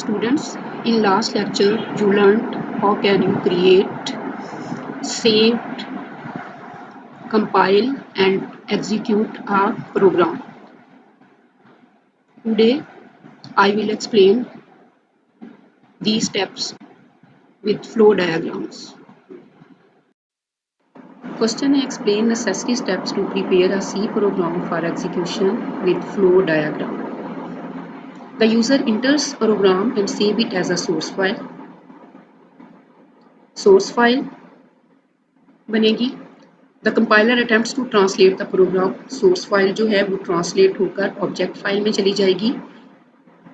students, in last lecture you learned how can you create, save, compile and execute a program. Today I will explain these steps with flow diagrams. Question: explain necessary steps to prepare a C program for execution with flow diagram. The user enters program and save it as a source file. Source file बनेगी. The compiler attempts to translate the program. Source file जो है वो translate होकर object file में चली जाएगी.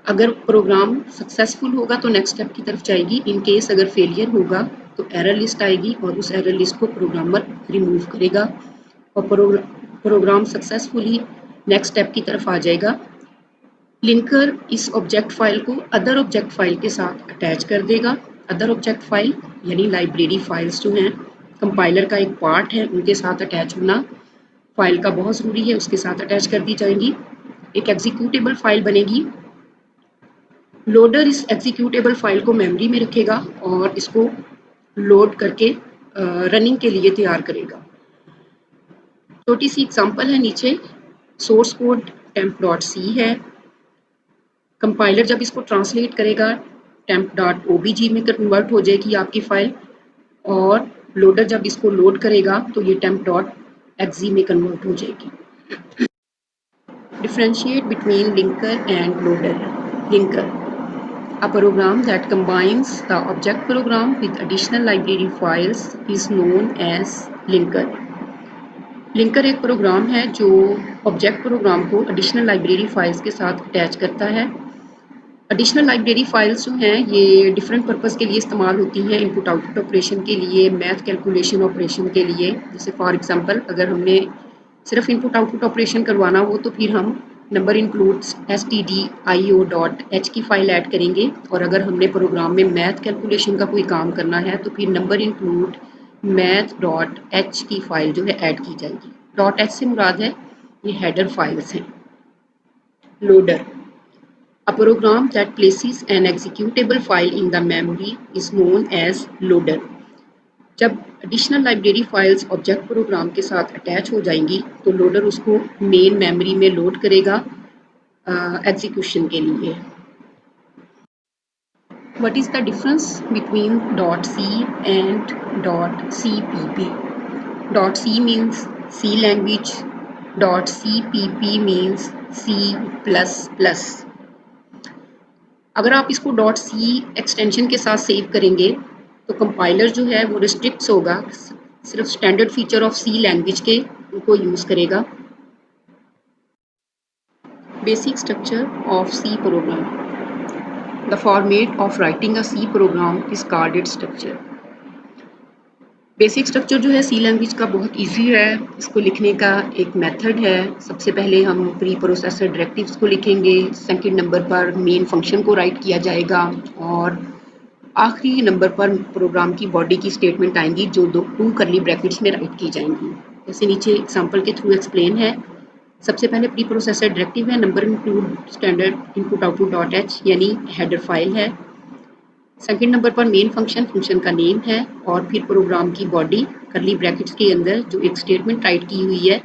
अगर programme successful होगा तो नेक्स्ट स्टेप की तरफ जाएगी. इन केस अगर फेलियर होगा तो एरर लिस्ट आएगी और उस एरर लिस्ट को प्रोग्रामर रिमूव करेगा और प्रोग्राम सक्सेसफुली नेक्स्ट स्टेप की तरफ आ जाएगा. लिंकर इस ऑब्जेक्ट फाइल को अदर ऑब्जेक्ट फाइल के साथ अटैच कर देगा. अदर ऑब्जेक्ट फाइल यानी लाइब्रेरी फाइल्स जो हैं कंपाइलर का एक पार्ट है, उनके साथ अटैच होना फाइल का बहुत ज़रूरी है, उसके साथ अटैच कर दी जाएंगी. एक एग्जीक्यूटेबल फाइल बनेगी. लोडर इस एग्जीक्यूटेबल फाइल को मेमोरी में रखेगा और इसको लोड करके रनिंग के लिए तैयार करेगा. छोटी सी एग्जांपल है नीचे. सोर्स कोड temp.c है. कंपाइलर जब इसको ट्रांसलेट करेगा temp.obg में कन्वर्ट हो जाएगी आपकी फाइल और लोडर जब इसको लोड करेगा तो ये temp.exe में कन्वर्ट हो जाएगी. Differentiate between linker end loader. Linker, a program that combines the object program with additional library files is known as linker. Linker एक प्रोग्राम है जो ऑब्जेक्ट प्रोग्राम को एडिशनल लाइब्रेरी फाइल्स के साथ अटैच करता है. एडिशनल लाइब्रेरी फाइल्स जो हैं ये डिफरेंट पर्पस के लिए इस्तेमाल होती हैं. इनपुट आउटपुट ऑपरेशन के लिए, मैथ कैलकुलेशन ऑपरेशन के लिए. जैसे फॉर एग्जांपल अगर हमने सिर्फ इनपुट आउटपुट ऑपरेशन करवाना हो तो फिर हम नंबर इंक्लूड्स stdio.h की फाइल ऐड करेंगे और अगर हमने प्रोग्राम में मैथ कैलकुलेशन का कोई काम करना है तो फिर नंबर इंक्लूड math.h की फाइल जो है ऐड की जाएगी. .h से मुराद है ये हेडर फाइल्स हैं. Loader, a program that places an executable file in the memory is known as loader. जब additional library files object program के साथ अटैच हो जाएंगी तो लोडर उसको मेन मेमोरी में लोड करेगा एग्जीक्यूशन के लिए. What is the difference between .c and .cpp? .c means C language, .cpp means C++. अगर आप इसको .c एक्सटेंशन के साथ सेव करेंगे तो कंपाइलर जो है वो रिस्ट्रिक्ट्स होगा, सिर्फ standard feature of C language के उनको यूज़ करेगा. Basic structure of C program. The format of writing a C program is called its structure. Basic structure जो है C लैंग्वेज का बहुत इजी है. इसको लिखने का एक मेथड है. सबसे पहले हम प्री प्रोसेसर डायरेक्टिव्स को लिखेंगे. सेकंड नंबर पर मेन फंक्शन को राइट किया जाएगा और आखिरी नंबर पर प्रोग्राम की बॉडी की स्टेटमेंट आएंगी जो 2 करली ब्रैकेट्स में राइट की जाएंगी. जैसे नीचे एग्जांपल के थ्रू एक्सप्लेन है. सबसे पहले प्री प्रोसेसर डायरेक्टिव है. Number include standard input output .h यानी हेडर फाइल है. सेकंड नंबर पर मेन फंक्शन का नेम है और फिर प्रोग्राम की बॉडी करली ब्रैकेट्स के अंदर जो एक स्टेटमेंट राइट की हुई है.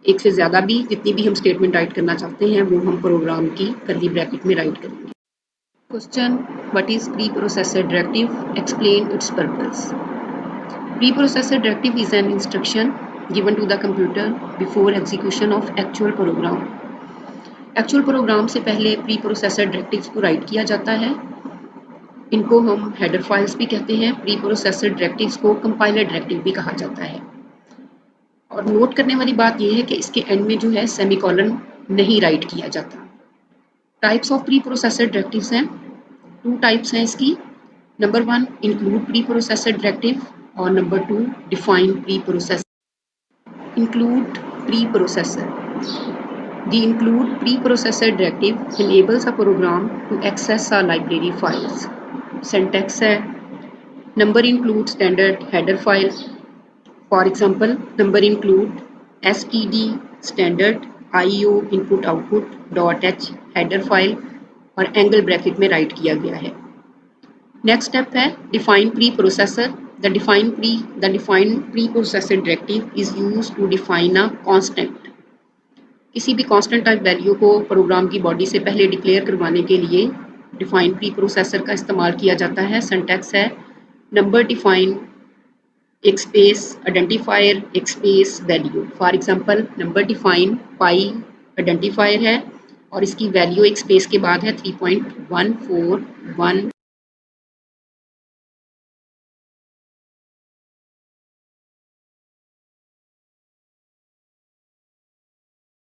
एक से ज़्यादा भी जितनी भी हम स्टेटमेंट राइट करना चाहते हैं वो हम प्रोग्राम की करली ब्रैकेट में राइट करेंगे. Question: what is preprocessor directive? Explain its purpose. Preprocessor directive is an instruction given to the computer before execution of actual program. Actual program से पहले प्री प्रोसेसर डायरेक्टिव्स को write किया जाता है. इनको हम header files भी कहते हैं. प्री प्रोसेसर डायरेक्टिव्स को कंपाइलर डायरेक्टिव भी कहा जाता है. और नोट करने वाली बात यह है कि इसके एंड में जो है सेमीकोलन नहीं राइट किया जाता. Types of preprocessor directives हैं. 2 टाइप्स हैं इसकी. Number 1 include preprocessor directive और number 2 define preprocessor. Include preprocessor. The include preprocessor directive enables a program to access a library files. Syntax है. Number include standard header file. For example, number include std standard IO input output .h header file और angle bracket में write किया गया है। Next step है define preprocessor. The define preprocessor directive is used to define a constant. किसी भी constant type value को program की बॉडी से पहले डिक्लेयर करवाने के लिए डिफाइन प्री प्रोसेसर का इस्तेमाल किया जाता है। सिंटैक्स है नंबर डिफाइन एक स्पेस आइडेंटिफायर एक space value. For example number define pi identifier है और इसकी वैल्यू एक स्पेस के बाद है 3.141